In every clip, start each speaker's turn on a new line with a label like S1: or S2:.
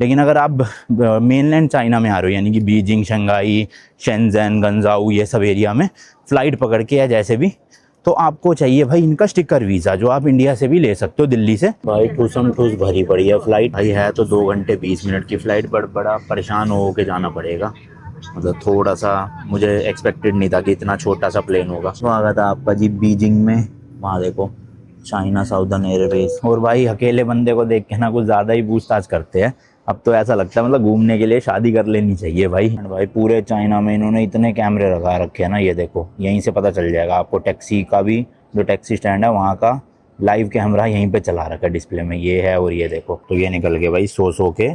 S1: लेकिन अगर आप मेनलैंड चाइना में आ रहे हो, यानी कि बीजिंग, शंघाई, शेंजन, गंजाऊ, ये सब एरिया में फ़्लाइट पकड़ के या जैसे भी, तो आपको चाहिए भाई इनका स्टिकर वीज़ा, जो आप इंडिया से भी ले सकते हो, दिल्ली से। भाई ठूसम ठूस भरी पड़ी है फ्लाइट भाई, है तो 2 घंटे 20 मिनट की फ़्लाइट, बट बड़ा परेशान हो के जाना पड़ेगा। मतलब थोड़ा सा मुझे एक्सपेक्टेड नहीं था कि इतना छोटा सा प्लेन होगा। स्वागत है आपका जी बीजिंग में। वहाँ देखो चाइना साउदर्न एयरवेज। और भाई अकेले बंदे को देख के ना कुछ ज़्यादा ही पूछताछ करते हैं। अब तो ऐसा लगता है मतलब घूमने के लिए शादी कर लेनी चाहिए भाई। भाई पूरे चाइना में इन्होंने इतने कैमरे लगा रखे हैं ना, ये देखो यहीं से पता चल जाएगा आपको। टैक्सी का भी, जो टैक्सी स्टैंड है वहाँ का लाइव कैमरा यहीं पे चला रखा है डिस्प्ले में, ये है। और ये देखो, तो ये निकल गए भाई 100 के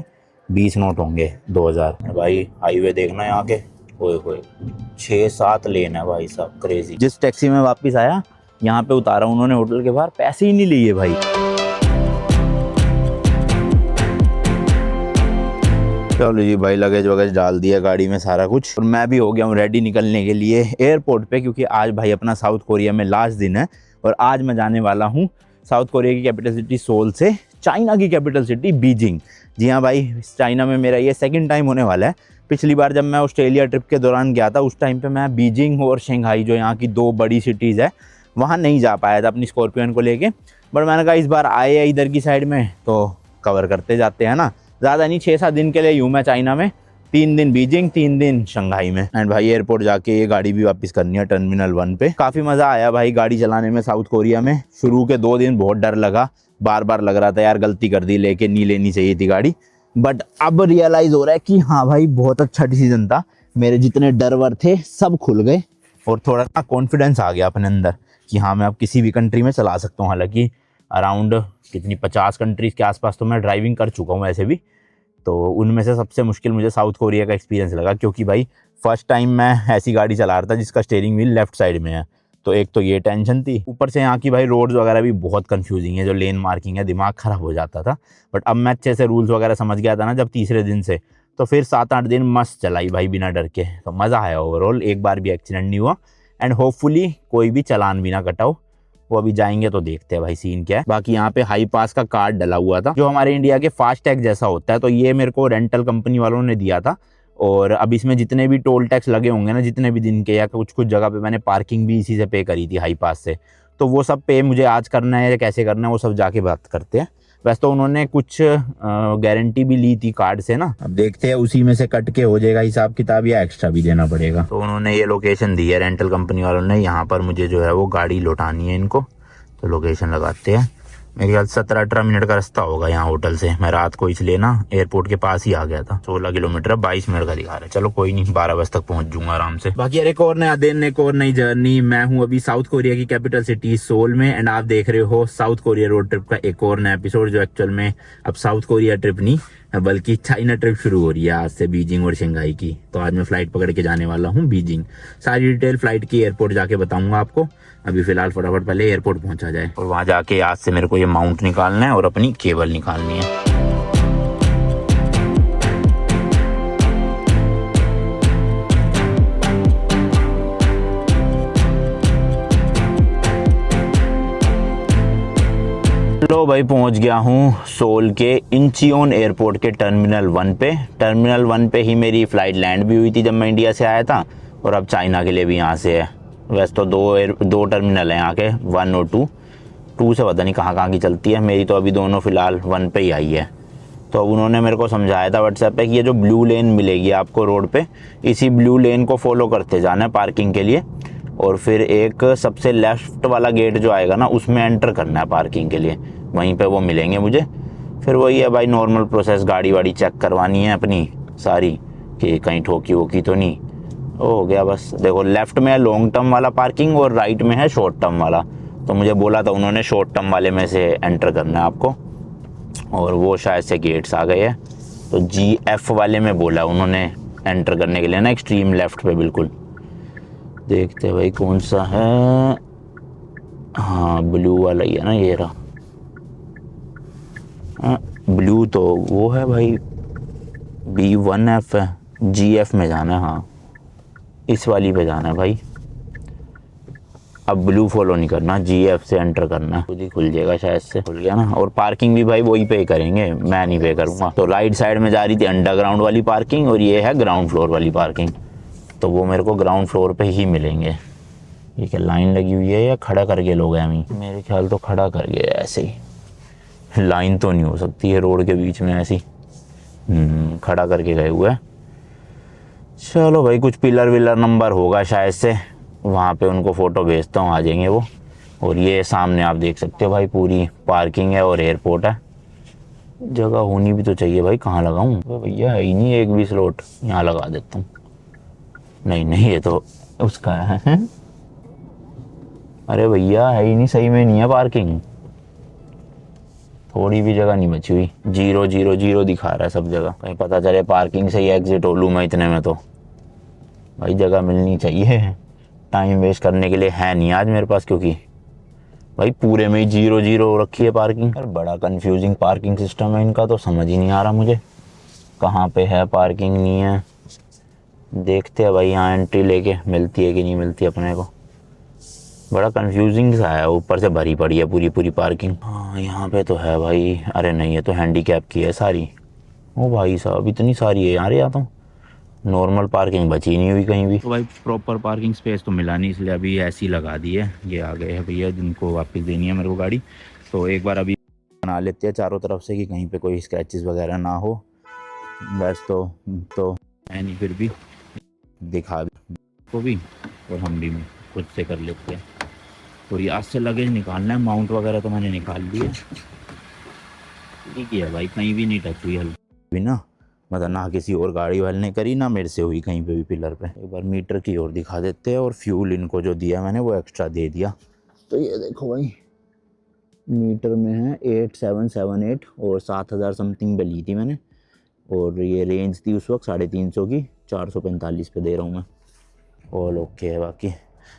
S1: 20 नोट होंगे 2000। भाई हाईवे देखना यहाँ के, ओए होए 6-7 लेन है भाई साहब, क्रेजी। जिस टैक्सी में वापस आया यहाँ पे उतारा उन्होंने होटल के बाहर, पैसे ही नहीं लिए भाई। चलो जी भाई, लगेज वगैज डाल दिया गाड़ी में सारा कुछ, और मैं भी हो गया हूँ रेडी निकलने के लिए एयरपोर्ट पे, क्योंकि आज भाई अपना साउथ कोरिया में लास्ट दिन है। और आज मैं जाने वाला हूँ साउथ कोरिया की कैपिटल सिटी सोल से चाइना की कैपिटल सिटी बीजिंग। जी हाँ भाई, चाइना में मेरा ये सेकंड टाइम होने वाला है। पिछली बार जब मैं ऑस्ट्रेलिया ट्रिप के दौरान गया था, उस टाइम पे मैं बीजिंग और शंघाई, जो यहाँ की 2 बड़ी सिटीज़ है, वहाँ नहीं जा पाया था अपनी स्कॉर्पियन को लेके। बट मैंने कहा इस बार आए हैं इधर की साइड में तो कवर करते जाते हैं ना। ज़्यादा नहीं, 6-7 दिन के लिए यूँ मैं चाइना में, 3 दिन बीजिंग, 3 दिन शंघाई में। एंड भाई एयरपोर्ट जाके ये गाड़ी भी वापस करनी है टर्मिनल 1 पे। काफ़ी मज़ा आया भाई गाड़ी चलाने में साउथ कोरिया में। शुरू के 2 दिन बहुत डर लगा, बार बार लग रहा था यार गलती कर दी, लेके नहीं लेनी चाहिए थी गाड़ी। बट अब रियलाइज़ हो रहा है कि हाँ भाई बहुत अच्छा डिसीजन था। मेरे जितने डर वर थे सब खुल गए, और थोड़ा सा कॉन्फिडेंस आ गया अपने अंदर कि हाँ मैं अब किसी भी कंट्री में चला सकता हूँ। हालांकि अराउंड कितनी 50 कंट्रीज़ के आसपास तो मैं ड्राइविंग कर चुका हूँ ऐसे भी, तो उनमें से सबसे मुश्किल मुझे साउथ कोरिया का एक्सपीरियंस लगा। क्योंकि भाई फर्स्ट टाइम मैं ऐसी गाड़ी चला रहा था जिसका स्टीयरिंग व्हील लेफ्ट साइड में है, तो एक तो ये टेंशन थी। ऊपर से यहाँ की भाई रोड्स वगैरह भी बहुत कंफ्यूजिंग है, जो लेन मार्किंग है दिमाग ख़राब हो जाता था। बट अब मैं अच्छे से रूल्स वगैरह समझ गया था ना जब तीसरे दिन से, तो फिर 7-8 दिन मस्त चलाई भाई बिना डर के। तो मज़ा आया ओवरऑल, एक बार भी एक्सीडेंट नहीं हुआ। एंड होपफुली कोई भी चालान भी ना कटाओ। वो अभी जाएंगे तो देखते हैं भाई सीन क्या है। बाकी यहाँ पे हाई पास का कार्ड डला हुआ था, जो हमारे इंडिया के फास्ट टैग जैसा होता है, तो ये मेरे को रेंटल कंपनी वालों ने दिया था। और अब इसमें जितने भी टोल टैक्स लगे होंगे ना, जितने भी दिन के, या कुछ जगह पे मैंने पार्किंग भी इसी से पे करी थी हाई पास से, तो वो सब पे मुझे आज करना है या कैसे करना है वो सब जाके बात करते हैं। वैसे तो उन्होंने कुछ गारंटी भी ली थी कार्ड से ना, अब देखते हैं उसी में से कट के हो जाएगा हिसाब किताब या एक्स्ट्रा भी देना पड़ेगा। तो उन्होंने ये लोकेशन दी है रेंटल कंपनी वालों ने, यहाँ पर मुझे जो है वो गाड़ी लौटानी है इनको। तो लोकेशन लगाते हैं, मेरे ख्याल 17-18 मिनट का रास्ता होगा यहाँ होटल से। मैं रात को इसलिए ना एयरपोर्ट के पास ही आ गया था। 16 किलोमीटर 22 मिनट का दिखा रहा है। चलो कोई नहीं, 12 बजे तक पहुंच जाऊंगा आराम से। बाकी यार एक और नया दिन, एक और नई जर्नी। मैं हूँ अभी साउथ कोरिया की कैपिटल सिटी सोल में, एंड आप देख रहे हो साउथ कोरिया रोड ट्रिप का एक और नया एपिसोड, जो एक्चुअल में अब साउथ कोरिया ट्रिप नहीं बल्कि चाइना ट्रिप शुरू हो रही है आज से, बीजिंग और शंघाई की। तो आज मैं फ्लाइट पकड़ के जाने वाला हूँ बीजिंग। सारी डिटेल फ्लाइट की एयरपोर्ट जाके बताऊंगा आपको। अभी फिलहाल फटाफट पहले एयरपोर्ट पहुंचा जाए, और वहां जाके आज से मेरे को ये माउंट निकालना है और अपनी केबल निकालनी है। लो भाई पहुंच गया हूँ सोल के इंचियोन एयरपोर्ट के टर्मिनल 1 पे। टर्मिनल 1 पे ही मेरी फ़्लाइट लैंड भी हुई थी जब मैं इंडिया से आया था, और अब चाइना के लिए भी यहाँ से है। वैसे तो दो टर्मिनल हैं यहाँ के, 1 और 2 से पता नहीं कहाँ की चलती है। मेरी तो अभी दोनों फ़िलहाल 1 पे ही आई है। तो अब उन्होंने मेरे को समझाया था व्हाट्सएप पे कि ये जो ब्लू लेन मिलेगी आपको रोड पे, इसी ब्लू लेन को फॉलो करते जाना है पार्किंग के लिए, और फिर एक सबसे लेफ्ट वाला गेट जो आएगा ना उसमें एंटर करना है पार्किंग के लिए, वहीं पे वो मिलेंगे मुझे। फिर वही है भाई नॉर्मल प्रोसेस, गाड़ी वाड़ी चेक करवानी है अपनी सारी कि कहीं ठोकी वोकी तो नहीं। हो गया बस। देखो लेफ्ट में है लॉन्ग टर्म वाला पार्किंग और राइट में है शॉर्ट टर्म वाला। तो मुझे बोला था उन्होंने शॉर्ट टर्म वाले में से एंटर करना है आपको, और वो शायद से गेट्स आ गए हैं। तो GF वाले में बोला उन्होंने एंटर करने के लिए ना, एक्सट्रीम लेफ्ट पे बिल्कुल। देखते भाई कौन सा है। हाँ ब्लू वाला ही है ना, ये रहा। ब्लू तो वो है भाई, B1F है। GF में जाना है, हाँ इस वाली पे जाना है भाई। अब ब्लू फॉलो नहीं करना, GF से एंटर करना, खुद ही खुल जाएगा शायद से। खुल गया ना। और पार्किंग भी भाई वही पे करेंगे, मैं नहीं पे करूँगा। तो राइट साइड में जा रही थी अंडरग्राउंड वाली पार्किंग और ये है ग्राउंड फ्लोर वाली पार्किंग, तो वो मेरे को ग्राउंड फ्लोर पे ही मिलेंगे। ये क्या लाइन लगी हुई है या खड़ा करके लोग हैं अभी? मेरे ख्याल तो खड़ा कर गए ऐसे ही, लाइन तो नहीं हो सकती है रोड के बीच में ऐसी। खड़ा करके गए हुए हैं। चलो भाई, कुछ पिलर विलर नंबर होगा शायद से, वहाँ पे उनको फ़ोटो भेजता हूँ, आ जाएंगे वो। और ये सामने आप देख सकते हो भाई, पूरी पार्किंग है और एयरपोर्ट है। जगह होनी भी तो चाहिए भाई, कहाँ लगाऊँ भैया? है ही नहीं एक भी स्लॉट, यहाँ लगा देता हूँ। नहीं नहीं, ये तो उसका है। अरे भैया है ही नहीं, सही में नहीं है पार्किंग, थोड़ी भी जगह नहीं बची हुई। 0 0 0 दिखा रहा है सब जगह। कहीं पता चले पार्किंग से ही एग्जिट हो लूँ मैं इतने में, तो भाई जगह मिलनी चाहिए। टाइम वेस्ट करने के लिए है नहीं आज मेरे पास, क्योंकि भाई पूरे में ही 0 0 रखी है पार्किंग। यार बड़ा कंफ्यूजिंग पार्किंग सिस्टम है इनका, तो समझ ही नहीं आ रहा मुझे कहाँ पे है पार्किंग, नहीं है। देखते हैं भाई यहाँ एंट्री लेके मिलती है कि नहीं मिलती अपने को। बड़ा कंफ्यूजिंग सा है, ऊपर से भरी पड़ी है पूरी पूरी पार्किंग। हाँ यहाँ पे तो है भाई। अरे नहीं, ये तो हैंडीकैप की है सारी। ओ भाई साहब, इतनी सारी है यार, या तो नॉर्मल पार्किंग बची नहीं हुई कहीं भी। तो भाई प्रॉपर पार्किंग स्पेस तो मिला नहीं, इसलिए अभी ऐसी लगा दी है। ये आ गए हैं भैया जिनको वापस देनी है मेरे को गाड़ी, तो एक बार अभी बना लेते हैं चारों तरफ से कि कहीं पे कोई स्क्रैचेस वगैरह ना हो। बस तो है नहीं, फिर भी दिखा को भी और हम भी खुद से कर लेते हैं। और यहाँ से लगेज निकालना है, माउंट वगैरह तो मैंने निकाल लिया। ठीक है भाई, कहीं भी नहीं टच हुई हल्की भी ना, मतलब ना किसी और गाड़ी वाले ने करी, ना मेरे से हुई कहीं पे भी पिलर पे। एक बार मीटर की ओर दिखा देते हैं। और फ्यूल इनको जो दिया मैंने वो एक्स्ट्रा दे दिया। तो ये देखो भाई, मीटर में है 8778 और 7000 समथिंग पे ली थी मैंने। और ये रेंज थी उस वक्त 350 की, 445 पे दे रहा हूँ मैं। ऑल ओके है। बाकी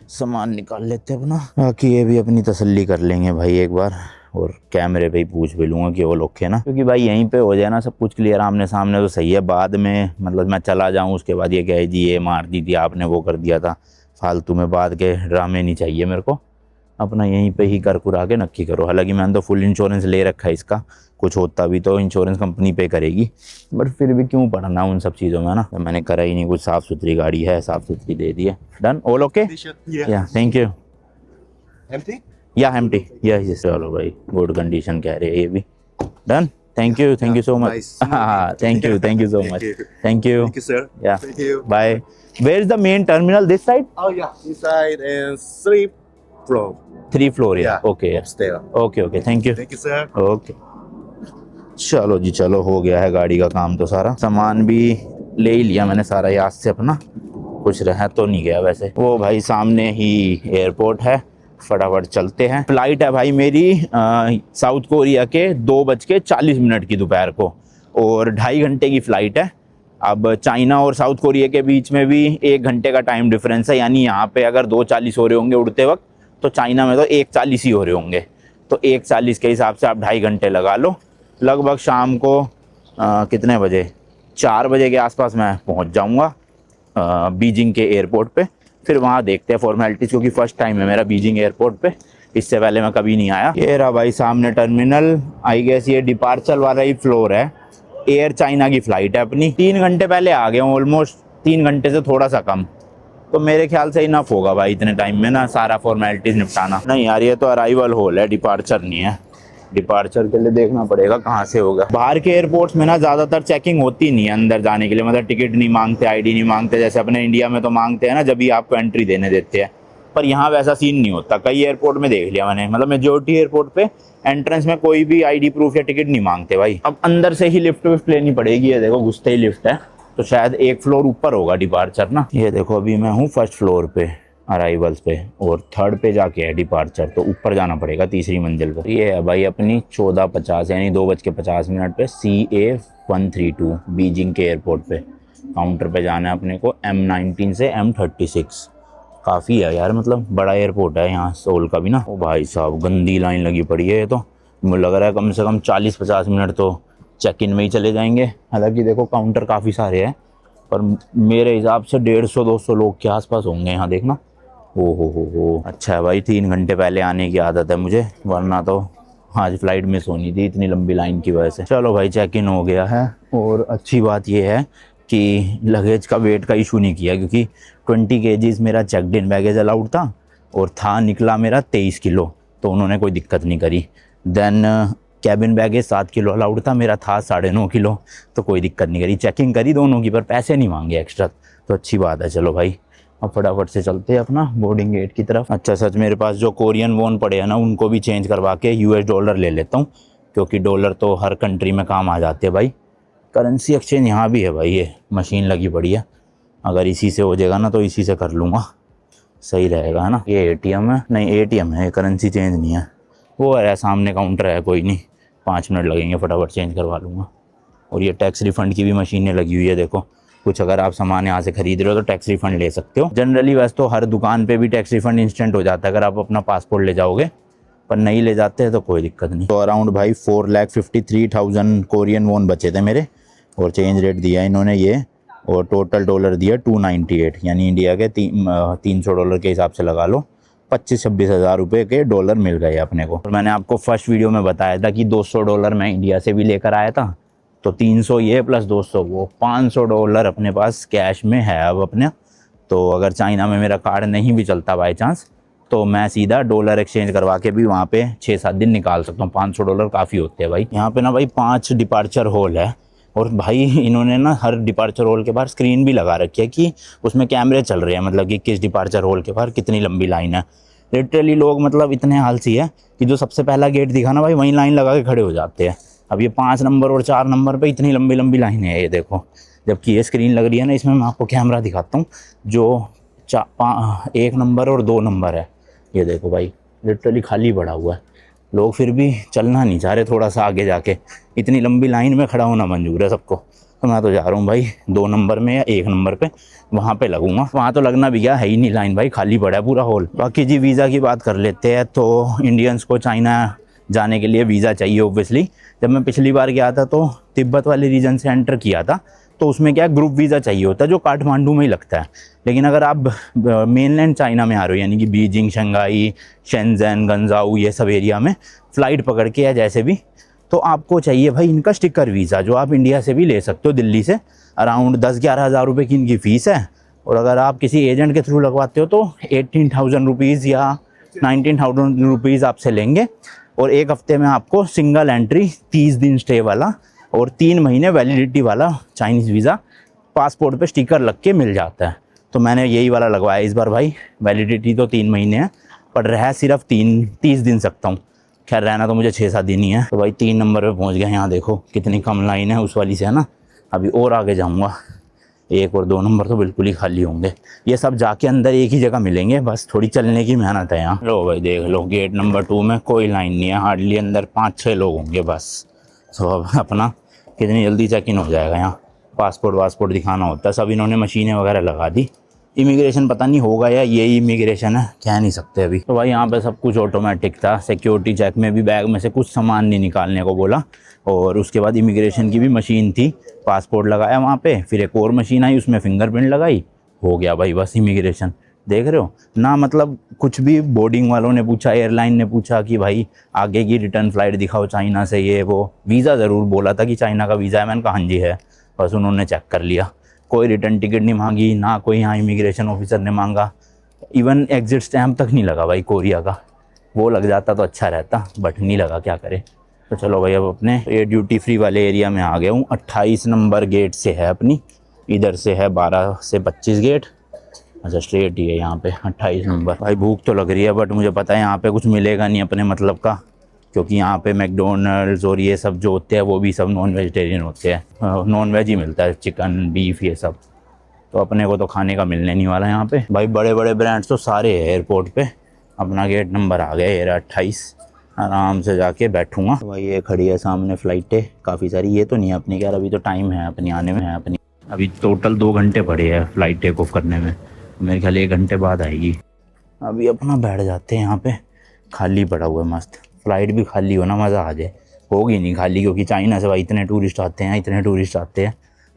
S1: सामान निकाल लेते हैं अपना, बाकी ये भी अपनी तसल्ली कर लेंगे भाई एक बार। और कैमरे पे ही पूछ भी लूँगा कि ऑल ओके ना, क्योंकि भाई यहीं पे हो जाए ना सब कुछ क्लियर आमने सामने तो सही है। बाद में मतलब मैं चला जाऊँ उसके बाद ये कहे जी ये मार दी थी आपने, वो कर दिया था, फालतू में बाद के ड्रामे नहीं चाहिए मेरे को। अपना यहीं पे ही कर कुरा के नक्की करो। हालांकि मैंने तो फुल इंश्योरेंस ले रखा है इसका, कुछ होता भी तो इंश्योरेंस कंपनी पे करेगी, बट फिर भी क्यों पढ़ना उन सब चीज़ों में ना। तो मैंने करा ही नहीं कुछ, साफ़ सुथरी गाड़ी है, साफ़ सुथरी दे दी है। Done, all okay, yeah thank you. Yeah empty, yes. चलो भाई, गुड कंडीशन कह रहे हैं ये भी। Done, thank you so much. हाँ thank you so much, thank you
S2: sir.
S1: Yeah
S2: Thank you.
S1: Bye. Where is the main terminal, this side?
S2: Oh yeah, inside and 3 floor.
S1: 3 floor yeah
S2: Yeah.
S1: Okay
S2: Upstairs.
S1: Okay thank you.
S2: Thank you, sir.
S1: Okay चलो जी, चलो हो गया है गाड़ी का काम तो सारा। सामान भी ले ही लिया मैंने सारा याद से अपना, कुछ रह तो नहीं गया वैसे। वो भाई सामने ही एयरपोर्ट है, फटाफट चलते हैं। फ्लाइट है भाई मेरी साउथ कोरिया के 2:40 की दोपहर को, और 2.5 घंटे की फ़्लाइट है। अब चाइना और साउथ कोरिया के बीच में भी 1 घंटे का टाइम डिफरेंस है, यानी यहाँ पे अगर 2:40 हो रहे होंगे उड़ते वक्त, तो चाइना में तो 1:40 ही हो रहे होंगे। तो 1:40 के हिसाब से आप 2.5 घंटे लगा लो। लगभग शाम को कितने बजे, 4 बजे के आसपास मैं पहुँच जाऊँगा बीजिंग के एयरपोर्ट पे। फिर वहाँ देखते हैं फॉर्मेलिटीज़, क्योंकि फ़र्स्ट टाइम है मेरा बीजिंग एयरपोर्ट पे, इससे पहले मैं कभी नहीं आया। ये रहा भाई सामने टर्मिनल, आई गेस ये डिपार्चर वाला ही फ्लोर है। एयर चाइना की फ़्लाइट है अपनी। 3 घंटे पहले आ गया हूँ, ऑलमोस्ट 3 घंटे से थोड़ा सा कम, तो मेरे ख्याल से इनफ होगा भाई इतने टाइम में ना सारा फॉर्मेलिटीज़ निपटाना। नहीं यार, ये तो अराइवल हॉल है, डिपार्चर नहीं है। डिपार्चर के लिए देखना पड़ेगा कहाँ से होगा। बाहर के एयरपोर्ट्स में ना ज़्यादातर चेकिंग होती नहीं है अंदर जाने के लिए, मतलब टिकट नहीं मांगते, आईडी नहीं मांगते, जैसे अपने इंडिया में तो मांगते हैं ना, जब भी आपको एंट्री देने देते हैं। पर यहाँ वैसा सीन नहीं होता। कई एयरपोर्ट में देख लिया मैंने, मतलब मेजोरिटी एयरपोर्ट पे एंट्रेंस में कोई भी आईडी प्रूफ या टिकट नहीं मांगते भाई। अब अंदर से ही लिफ्ट विफ्ट लेनी पड़ेगी। ये देखो घुसते ही लिफ्ट है, तो शायद 1 फ्लोर ऊपर होगा डिपार्चर ना। ये देखो अभी मैं हूँ 1st फ्लोर पे अराइवल्स पे, और 3rd पे जाके है डिपार्चर, तो ऊपर जाना पड़ेगा 3री मंजिल पे। ये है भाई अपनी 14:50 यानी 2:50 पे CA132 बीजिंग के एयरपोर्ट पे। काउंटर पे जाना है अपने को M19 से M36। काफ़ी है यार, मतलब बड़ा एयरपोर्ट है यहाँ सोल का भी ना। ओ भाई साहब, गंदी लाइन लगी पड़ी है। ये तो मुझे लग रहा है कम से कम 40-50 मिनट तो चेक इन में ही चले जाएंगे। हालांकि देखो काउंटर काफ़ी सारे हैं, पर मेरे हिसाब से 150-200 लोग के आसपास होंगे यहाँ, देखना हो, अच्छा है भाई, 3 घंटे पहले आने की आदत है मुझे, वरना तो आज फ्लाइट मिस होनी थी इतनी लंबी लाइन की वजह से। चलो भाई, चेक इन हो गया है। और अच्छी बात ये है कि लगेज का वेट का इशू नहीं किया, क्योंकि 20 kgs मेरा चेकड इन बैगेज अलाउड था और था निकला मेरा 23 किलो, तो उन्होंने कोई दिक्कत नहीं करी। Then cabin baggage 7 kilo allowed था, मेरा था 9.5 किलो, तो कोई दिक्कत नहीं करी। चेकिंग करी दोनों की, पर पैसे नहीं मांगे एक्स्ट्रा, तो अच्छी बात है। चलो भाई, अब फटाफट से चलते हैं अपना बोर्डिंग गेट की तरफ। अच्छा सच, मेरे पास जो कोरियन वॉन पड़े हैं ना, उनको भी चेंज करवा के US डॉलर ले लेता हूँ, क्योंकि डॉलर तो हर कंट्री में काम आ जाते हैं भाई। करेंसी एक्सचेंज यहाँ भी है भाई, ये मशीन लगी पड़ी है, अगर इसी से हो जाएगा ना तो इसी से कर लूँगा, सही रहेगा, है ना। ये ATM है, नहीं ATM है, करेंसी चेंज नहीं है। वो है सामने काउंटर है, कोई नहीं, 5 मिनट लगेंगे, फटाफट चेंज करवा लूँगा। और ये टैक्स रिफ़ंड की भी मशीनें लगी हुई है, देखो, कुछ अगर आप सामान यहाँ से खरीद रहे हो तो टैक्स रिफ़ंड ले सकते हो। जनरली वैसे तो हर दुकान पे भी टैक्स रिफ़ंड इंस्टेंट हो जाता है अगर आप अपना पासपोर्ट ले जाओगे, पर नहीं ले जाते हैं तो कोई दिक्कत नहीं। तो अराउंड भाई 4,53,000 कोरियन वॉन बचे थे मेरे, और चेंज रेट दिया इन्होंने ये, और टोटल डॉलर दिया 298, यानी इंडिया के $300 के हिसाब से लगा लो, 25-26 हज़ार रुपये के डॉलर मिल गए अपने को। और मैंने आपको फर्स्ट वीडियो में बताया था कि $200 मैं इंडिया से भी लेकर आया था, तो 300 ये प्लस 200 वो, $500 अपने पास कैश में है अब अपने। तो अगर चाइना में मेरा कार्ड नहीं भी चलता बाई चांस, तो मैं सीधा डॉलर एक्सचेंज करवा के भी वहाँ पे 6-7 दिन निकाल सकता हूँ। $500 काफ़ी होते हैं भाई। यहाँ पे ना भाई 5 डिपार्चर हॉल है, और भाई इन्होंने ना हर डिपार्चर हॉल के बाहर स्क्रीन भी लगा रखी है कि उसमें कैमरे चल रहे हैं, मतलब कि किस डिपार्चर हॉल के बाहर कितनी लंबी लाइन है। लिटरली लोग मतलब इतने आलसी है कि जो सबसे पहला गेट दिखा ना भाई, वहीं लाइन लगा के खड़े हो जाते हैं। अब ये 5 नंबर और 4 नंबर पे इतनी लंबी लंबी लाइन है, ये देखो। जबकि ये स्क्रीन लग रही है ना, इसमें मैं आपको कैमरा दिखाता हूँ, जो 1 नंबर और 2 नंबर है, ये देखो भाई, लिटरली खाली पड़ा हुआ है। लोग फिर भी चलना नहीं चाह रहे, थोड़ा सा आगे जाके, इतनी लंबी लाइन में खड़ा होना मंजूर है सबको। तो मैं तो जा रहा हूँ भाई 2 नंबर में या 1 नंबर पे, वहाँ पे लगूंगा। वहाँ तो लगना भी क्या है ही नहीं, लाइन भाई खाली पड़ा है पूरा हॉल। बाकी जी वीज़ा की बात कर लेते हैं। तो इंडियंस को चाइना जाने के लिए वीज़ा चाहिए ऑब्वियसली। जब मैं पिछली बार गया था तो तिब्बत वाले रीजन से एंटर किया था, तो उसमें क्या ग्रुप वीज़ा चाहिए होता है, जो काठमांडू में ही लगता है। लेकिन अगर आप मेनलैंड चाइना में आ रहे हो, यानी कि बीजिंग, शंघाई, शेंजन, गंजाऊ, ये सब एरिया में फ़्लाइट पकड़ के या जैसे भी, तो आपको चाहिए भाई इनका स्टिकर वीज़ा, जो आप इंडिया से भी ले सकते हो, दिल्ली से। अराउंड 10-11 हज़ार रुपये की इनकी फ़ीस है, और अगर आप किसी एजेंट के थ्रू लगवाते हो तो 18,000 रुपीज़ या 19,000 रुपीज़ आपसे लेंगे। और 1 हफ्ते में आपको सिंगल एंट्री, 30 दिन स्टे वाला और 3 महीने वैलिडिटी वाला चाइनीज़ वीज़ा पासपोर्ट पे स्टिकर लग के मिल जाता है। तो मैंने यही वाला लगवाया इस बार भाई। वैलिडिटी तो 3 महीने है, पर रह सिर्फ 30 दिन सकता हूँ। खैर रहना तो मुझे 6-7 दिन ही है। तो भाई 3 नंबर पे पहुँच गए। यहाँ देखो कितनी कम लाइन है उस वाली से, है ना। अभी और आगे जाऊँगा, 1 और 2 नंबर तो बिल्कुल ही खाली होंगे। ये सब जाके अंदर एक ही जगह मिलेंगे, बस थोड़ी चलने की मेहनत है यहाँ। लो भाई देख लो, गेट नंबर 2 में कोई लाइन नहीं है, हार्डली अंदर 5-6 लोग होंगे बस। तो अब अपना कितनी जल्दी चेक इन हो जाएगा। यहाँ पासपोर्ट दिखाना होता है, सब इन्होंने मशीनें वगैरह लगा दी। इमिग्रेशन पता नहीं होगा या यही इमिग्रेशन है, कह नहीं सकते अभी। तो भाई यहाँ पे सब कुछ ऑटोमेटिक था। सिक्योरिटी चेक में भी बैग में से कुछ सामान नहीं निकालने को बोला, और उसके बाद इमिग्रेशन की भी मशीन थी, पासपोर्ट लगाया वहाँ पे, फिर एक और मशीन आई उसमें फिंगरप्रिंट लगाई, हो गया भाई बस इमिग्रेशन। देख रहे हो ना, मतलब कुछ भी बोर्डिंग वालों ने पूछा, एयरलाइन ने पूछा कि भाई आगे की रिटर्न फ़्लाइट दिखाओ चाइना से, ये वो। वीज़ा ज़रूर बोला था कि चाइना का वीज़ा है, मैंने कहा हाँ जी है, बस उन्होंने चेक कर लिया। कोई रिटर्न टिकट नहीं मांगी, ना कोई यहाँ इमिग्रेशन ऑफिसर ने मांगा, इवन एग्जिट स्टैम्प तक नहीं लगा भाई कोरिया का। वो लग जाता तो अच्छा रहता, बट नहीं लगा, क्या करे। तो चलो भाई अब अपने ये ड्यूटी फ्री वाले एरिया में आ गया हूँ। 28 नंबर गेट से है अपनी, इधर से है 12 से 25 गेट। अच्छा स्ट्रेट ही है यहाँ पे 28 नंबर। भाई भूख तो लग रही है, बट मुझे पता है यहाँ पे कुछ मिलेगा नहीं अपने मतलब का, क्योंकि यहाँ पे मैकडोनल्ड्स और ये सब जो होते हैं वो भी सब नॉन वेजिटेरियन होते हैं, नॉन वेज ही मिलता है, चिकन, बीफ, ये सब। तो अपने को तो खाने का मिलने नहीं वाला यहाँ पे। भाई बड़े बड़े ब्रांड्स तो सारे हैं एयरपोर्ट पे। अपना गेट नंबर आ गया ये 28, आराम से जाके बैठूँगा। तो भाई ये खड़ी है सामने फ़्लाइटें काफ़ी सारी। ये तो नहीं है अपनी, यार अभी तो टाइम है अपनी आने में, है अपनी। अभी टोटल 2 घंटे पड़े हैं फ़्लाइट टेक ऑफ करने में, मेरे ख्याल 1 घंटे बाद आएगी। अभी अपना बैठ जाते हैं यहाँ पे, खाली पड़ा हुआ है मस्त। फ़्लाइट भी खाली हो ना, मज़ा आ जाए। होगी नहीं खाली, क्योंकि चाइना से भाई इतने टूरिस्ट आते हैं,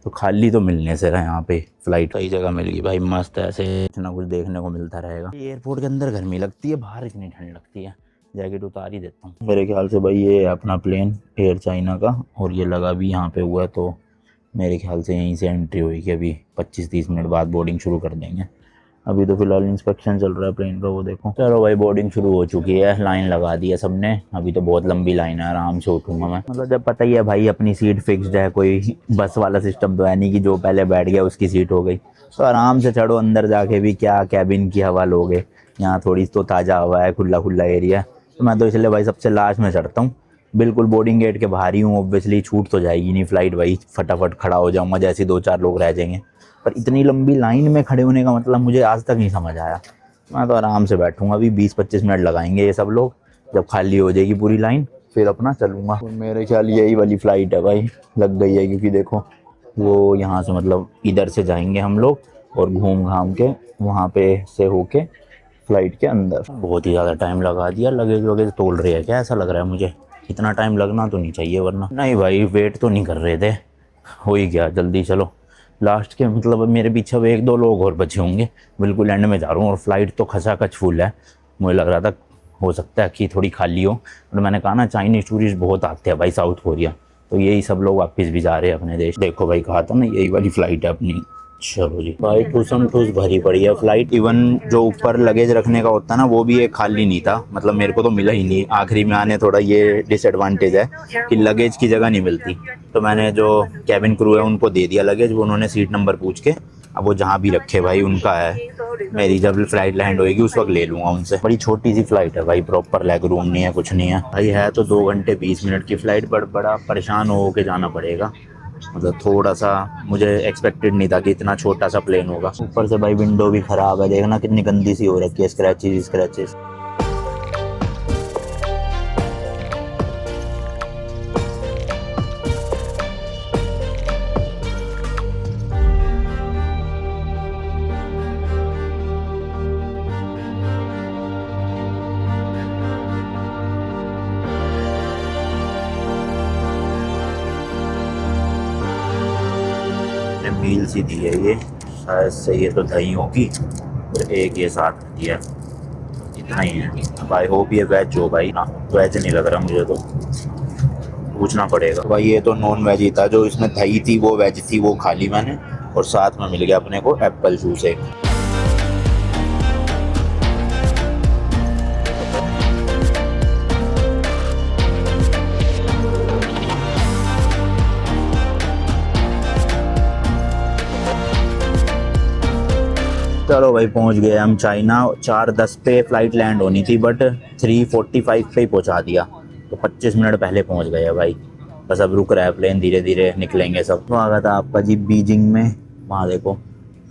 S1: तो खाली तो मिलने से रहा यहाँ पे फ्लाइट सही जगह मिल गई भाई, मस्त ऐसे कुछ ना कुछ देखने को मिलता रहेगा। एयरपोर्ट के अंदर गर्मी लगती है, बाहर इतनी ठंड लगती है। जैकेट उतार ही देता हूँ। मेरे ख्याल से भाई ये अपना प्लेन एयर चाइना का, और ये लगा भी यहाँ पे हुआ है, तो मेरे ख्याल से यहीं से एंट्री होगी। अभी 25-30 मिनट बाद बोर्डिंग शुरू कर देंगे। अभी तो फिलहाल इंस्पेक्शन चल रहा है प्लेन का, वो देखो। चलो भाई बोर्डिंग शुरू हो चुकी है, लाइन लगा दी है सबने। अभी तो बहुत लंबी लाइन है, आराम से उठूंगा मैं। मतलब जब पता ही है भाई अपनी सीट फिक्स्ड है, कोई बस वाला सिस्टम तो है नहीं कि जो पहले बैठ गया उसकी सीट हो गई। तो आराम से चढ़ो, अंदर जाके भी क्या कैबिन की हवा लोगे। यहाँ थोड़ी तो ताज़ा हवा है, खुला खुला एरिया। तो मैं तो इसलिए भाई सबसे लास्ट में चढ़ता हूँ, बिल्कुल बोर्डिंग गेट के बाहर ही हूँ। ऑब्वियसली छूट तो जाएगी नहीं फ्लाइट भाई, फटाफट खड़ा हो जाऊँगा जैसे 2-4 लोग रह जाएंगे। पर इतनी लंबी लाइन में खड़े होने का मतलब मुझे आज तक नहीं समझ आया। मैं तो आराम से बैठूंगा, अभी 20-25 मिनट लगाएंगे ये सब लोग, जब खाली हो जाएगी पूरी लाइन फिर अपना चलूँगा। तो मेरे ख्याल यही वाली फ़्लाइट है भाई, लग गई है, क्योंकि देखो वो यहाँ से मतलब इधर से जाएंगे हम लोग और घूम घाम के वहाँ पे से होके फ़्लाइट के अंदर। बहुत ही ज़्यादा टाइम लगा दिया। लगेज वगैरह तोल रही है क्या, ऐसा लग रहा है मुझे। इतना टाइम लगना तो नहीं चाहिए, वरना नहीं भाई वेट तो नहीं कर रहे थे, हो ही गया। जल्दी चलो, लास्ट के मतलब मेरे पीछे 1-2 लोग और बचे होंगे। बिल्कुल एंड में जा रहा हूँ और फ्लाइट तो खचाखच फुल है। मुझे लग रहा था हो सकता है कि थोड़ी खाली हो, और मैंने कहा ना चाइनीज़ टूरिस्ट बहुत आते हैं भाई साउथ कोरिया, तो यही सब लोग वापस भी जा रहे हैं अपने देश। देखो भाई कहा था ना यही वाली फ़्लाइट है अपनी। चलो जी भाई, ठूसम ठूस भरी पड़ी है फ्लाइट। इवन जो ऊपर लगेज रखने का होता है ना, वो भी एक खाली नहीं था। मतलब मेरे को तो मिला ही नहीं। आखिरी में आने थोड़ा ये डिसएडवांटेज है कि लगेज की जगह नहीं मिलती। तो मैंने जो कैबिन क्रू है उनको दे दिया लगेज, वो उन्होंने सीट नंबर पूछ के, अब वो जहाँ भी रखे भाई उनका है। मेरी जब फ्लाइट लैंड होएगी उस वक्त ले लूँगा उनसे। बड़ी छोटी सी फ्लाइट है भाई, प्रॉपर लेग रूम नहीं है, कुछ नहीं है भाई। है तो 2 घंटे 20 मिनट की फ़्लाइट, बट बड़ा परेशान हो के जाना पड़ेगा। मतलब थोड़ा सा मुझे एक्सपेक्टेड नहीं था कि इतना छोटा सा प्लेन होगा। ऊपर से भाई विंडो भी ख़राब है, देखना कितनी गंदी सी हो रखी है, स्क्रैचेस। मील सी दी है ये, शायद से ये तो दही होगी, और एक ये साथ दिया है, इतना ही है। अब आई होप ये वेज हो भाई। ना वेज नहीं लग रहा मुझे, तो पूछना पड़ेगा भाई। ये तो नॉन वेज ही था, जो इसमें दही थी वो वेज थी, वो खा ली मैंने। और साथ में मिल गया अपने को एप्पल जूस एक। चलो भाई पहुंच गए हम चाइना। 4:10 पे फ़्लाइट लैंड होनी थी, बट 3:45 पे ही पहुंचा दिया, तो 25 मिनट पहले पहुंच गए भाई। बस अब रुक रहा है प्लेन, धीरे धीरे निकलेंगे सब। तो आ गया था आपका जी बीजिंग में, वहाँ देखो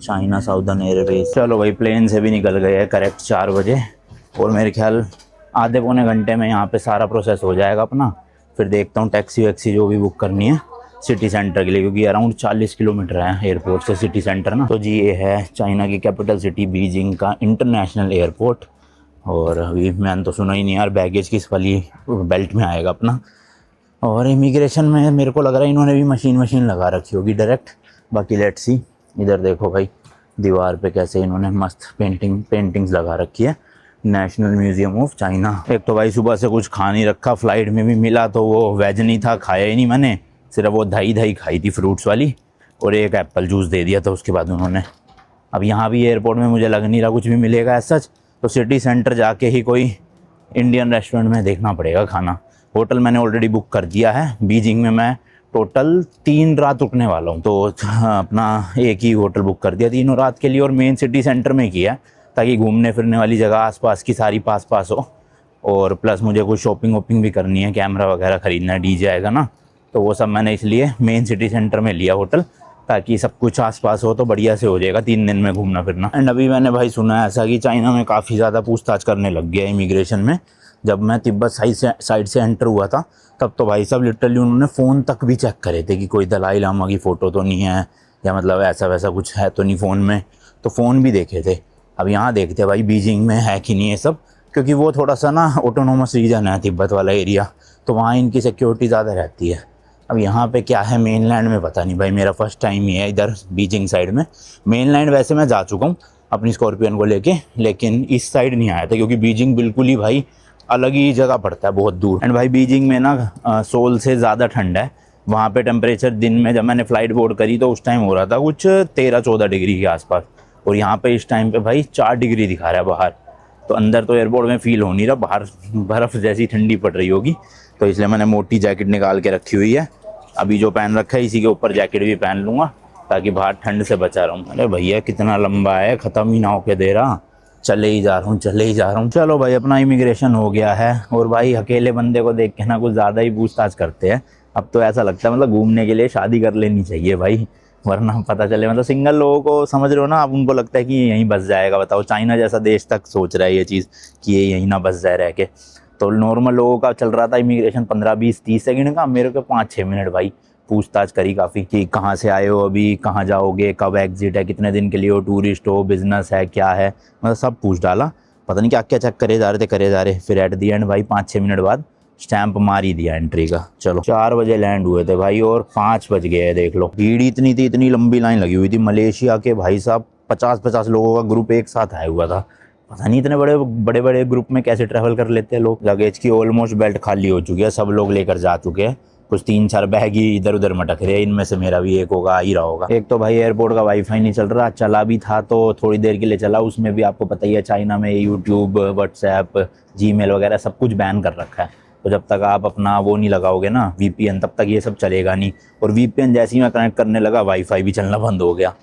S1: चाइना साउदर्न एयरवेज। चलो भाई प्लेन से भी निकल गए हैं करेक्ट 4 बजे, और मेरे ख्याल आधे पौने घंटे में यहाँ पे सारा प्रोसेस हो जाएगा अपना। फिर देखता हूँ टैक्सी वैक्सी जो भी बुक करनी है सिटी सेंटर के लिए, क्योंकि अराउंड 40 किलोमीटर है एयरपोर्ट से सिटी सेंटर ना। तो जी ये है चाइना की कैपिटल सिटी बीजिंग का इंटरनेशनल एयरपोर्ट। और अभी मैंने तो सुना ही नहीं यार, बैगेज किस वाली बेल्ट में आएगा अपना। और इमिग्रेशन में मेरे को लग रहा है इन्होंने भी मशीन लगा रखी होगी डायरेक्ट। बाकी लेट्स सी। इधर देखो भाई दीवार पे कैसे इन्होंने मस्त पेंटिंग्स लगा रखी है, नेशनल म्यूजियम ऑफ चाइना। एक तो भाई सुबह से कुछ खा नहीं रखा, फ्लाइट में भी मिला तो वो वेज नहीं था, खाया ही नहीं मैंने। सिर्फ वो दही खाई थी फ्रूट्स वाली, और एक एप्पल जूस दे दिया था उसके बाद उन्होंने। अब यहाँ भी एयरपोर्ट में मुझे लग नहीं रहा कुछ भी मिलेगा ऐसा सच, तो सिटी सेंटर जाके ही कोई इंडियन रेस्टोरेंट में देखना पड़ेगा खाना। होटल मैंने ऑलरेडी बुक कर दिया है बीजिंग में। मैं टोटल 3 रात रुकने वाला हूँ, तो अपना एक ही होटल बुक कर दिया 3 रात के लिए, और मेन सिटी सेंटर में किया है ताकि घूमने फिरने वाली जगह आसपास की सारी पास हो। और प्लस मुझे कुछ शॉपिंग वॉपिंग भी करनी है, कैमरा वगैरह ख़रीदना है, डीजे आएगा ना, तो वो सब मैंने इसलिए मेन सिटी सेंटर में लिया होटल, ताकि सब कुछ आसपास हो तो बढ़िया से हो जाएगा 3 दिन में घूमना फिरना। एंड अभी मैंने भाई सुना है ऐसा कि चाइना में काफ़ी ज़्यादा पूछताछ करने लग गया इमिग्रेशन में। जब मैं तिब्बत साइड से एंटर हुआ था तब तो भाई सब लिटरली उन्होंने फ़ोन तक भी चेक करे थे कि कोई दलाई लामा की फ़ोटो तो नहीं है, या मतलब ऐसा वैसा कुछ है तो नहीं फ़ोन में, तो फ़ोन भी देखे थे। अब यहाँ देखते हैं भाई बीजिंग में है कि नहीं ये सब, क्योंकि वो थोड़ा सा ना ऑटोनोमस रीजन है तिब्बत वाला एरिया, तो वहाँ इनकी सिक्योरिटी ज़्यादा रहती है। अब यहाँ पे क्या है मेनलैंड में पता नहीं भाई, मेरा फर्स्ट टाइम ही है इधर बीजिंग साइड में। मेनलैंड वैसे मैं जा चुका हूँ अपनी स्कॉर्पियन को लेके, लेकिन इस साइड नहीं आया था क्योंकि बीजिंग बिल्कुल ही भाई अलग ही जगह पड़ता है, बहुत दूर। एंड भाई बीजिंग में ना सोल से ज़्यादा ठंड है। वहाँ पे टेम्परेचर दिन में जब मैंने फ़्लाइट बोर्ड करी तो उस टाइम हो रहा था कुछ 13-14 डिग्री के आसपास, और यहाँ पे इस टाइम पे भाई 4 डिग्री दिखा रहा है बाहर। तो अंदर तो एयरपोर्ट में फ़ील हो नहीं रहा, बाहर बर्फ़ जैसी ठंडी पड़ रही होगी, तो इसलिए मैंने मोटी जैकेट निकाल के रखी हुई है। अभी जो पहन रखा है इसी के ऊपर जैकेट भी पहन लूँगा ताकि बाहर ठंड से बचा रहूँ। अरे भैया कितना लंबा है, ख़त्म ही ना होके दे रहा, चले ही जा रहा हूँ चले ही जा रहा हूँ। चलो भाई अपना इमिग्रेशन हो गया है, और भाई अकेले बंदे को देख के ना कुछ ज़्यादा ही पूछताछ करते हैं। अब तो ऐसा लगता है मतलब घूमने के लिए शादी कर लेनी चाहिए भाई, वरना पता चले मतलब सिंगल लोगों को समझ रहे हो ना, अब उनको लगता है कि ये यहीं बस जाएगा। बताओ चाइना जैसा देश तक सोच रहा है ये चीज़ कि ये यहीं ना बस जाए रह के। तो नॉर्मल लोगों का चल रहा था इमिग्रेशन 15-20-30 सेकंड का, मेरे को 5-6 मिनट भाई पूछताछ करी काफ़ी कि कहाँ से आए हो, अभी कहाँ जाओगे, कब एग्जिट है, कितने दिन के लिए हो, टूरिस्ट हो, बिजनेस है, क्या है, मतलब सब पूछ डाला। पता नहीं क्या क्या चेक करे जा रहे। फिर एट दी एंड भाई 5-6 मिनट बाद स्टैंप मार ही दिया एंट्री का। चलो 4 बजे लैंड हुए थे भाई और 5 बज गए, देख लो। भीड़ इतनी थी, इतनी लंबी लाइन लगी हुई थी। मलेशिया के भाई साहब 50-50 लोगों का ग्रुप एक साथ आया हुआ था। पता नहीं इतने बड़े बड़े ग्रुप में कैसे ट्रैवल कर लेते हैं लोग। लगेज की ऑलमोस्ट बेल्ट खाली हो चुकी है, सब लोग लेकर जा चुके हैं। कुछ 3-4 बैग ही इधर उधर मटक रहे हैं, इनमें से मेरा भी एक होगा, आ ही रहा होगा। एक तो भाई एयरपोर्ट का वाईफाई नहीं चल रहा, चला भी था तो थोड़ी देर के लिए चला, उसमें भी आपको पता ही है चाइना में यूट्यूब, व्हाट्सएप, जीमेल वगैरह सब कुछ बैन कर रखा है। तो जब तक आप अपना वो नहीं लगाओगे ना वीपीएन, तब तक ये सब चलेगा नहीं। और वीपीएन जैसे ही मैं कनेक्ट करने लगा वाईफाई भी चलना बंद हो गया।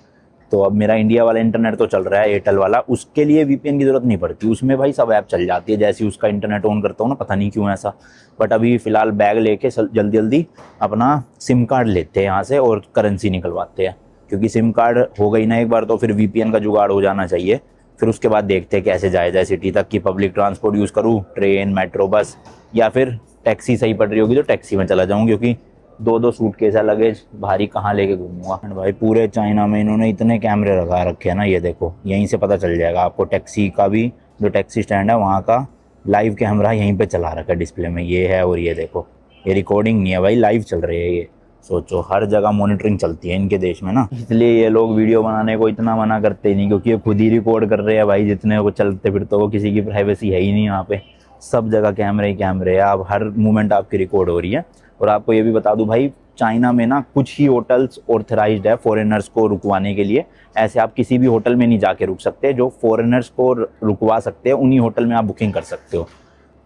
S1: तो अब मेरा इंडिया वाला इंटरनेट तो चल रहा है, एयरटेल वाला, उसके लिए वीपीएन की ज़रूरत नहीं पड़ती, उसमें भाई सब ऐप चल जाती है जैसे ही उसका इंटरनेट ऑन करता हूँ ना, पता नहीं क्यों ऐसा। बट अभी फ़िलहाल बैग लेके जल्दी जल्दी अपना सिम कार्ड लेते हैं यहाँ से और करेंसी निकलवाते हैं, क्योंकि सिम कार्ड हो गई ना एक बार तो फिर वीपीएन का जुगाड़ हो जाना चाहिए। फिर उसके बाद देखते हैं कैसे जाया जाए सिटी तक, कि पब्लिक ट्रांसपोर्ट यूज़ करूँ, ट्रेन, मेट्रो, बस, या फिर टैक्सी सही पड़ रही होगी तो टैक्सी में चला जाऊँ, क्योंकि 2-2 सूटकेस है, लगेज भारी कहाँ लेके घूमूंगा। भाई पूरे चाइना में इन्होंने इतने कैमरे लगा रखे हैं ना, ये देखो यहीं से पता चल जाएगा आपको। टैक्सी का भी जो टैक्सी स्टैंड है वहाँ का लाइव कैमरा यहीं पे चला रखा है डिस्प्ले में, ये है। और ये देखो ये रिकॉर्डिंग नहीं है भाई, लाइव चल रही है ये। सोचो हर जगह मॉनिटरिंग चलती है इनके देश में ना, इसलिए ये लोग वीडियो बनाने को इतना मना करते ही नहीं, क्योंकि ये खुद ही रिकॉर्ड कर रहे हैं भाई। जितने को चलते फिरते हो, किसी की प्राइवेसी है ही नहीं यहाँ पे, सब जगह कैमरे ही कैमरे है। आप हर मूवमेंट आपकी रिकॉर्ड हो रही है। और आपको ये भी बता दूं भाई, चाइना में ना कुछ ही होटल्स ऑथराइज्ड है फॉरेनर्स को रुकवाने के लिए। ऐसे आप किसी भी होटल में नहीं जाके रुक सकते, जो फॉरेनर्स को रुकवा सकते हैं उन्हीं होटल में आप बुकिंग कर सकते हो।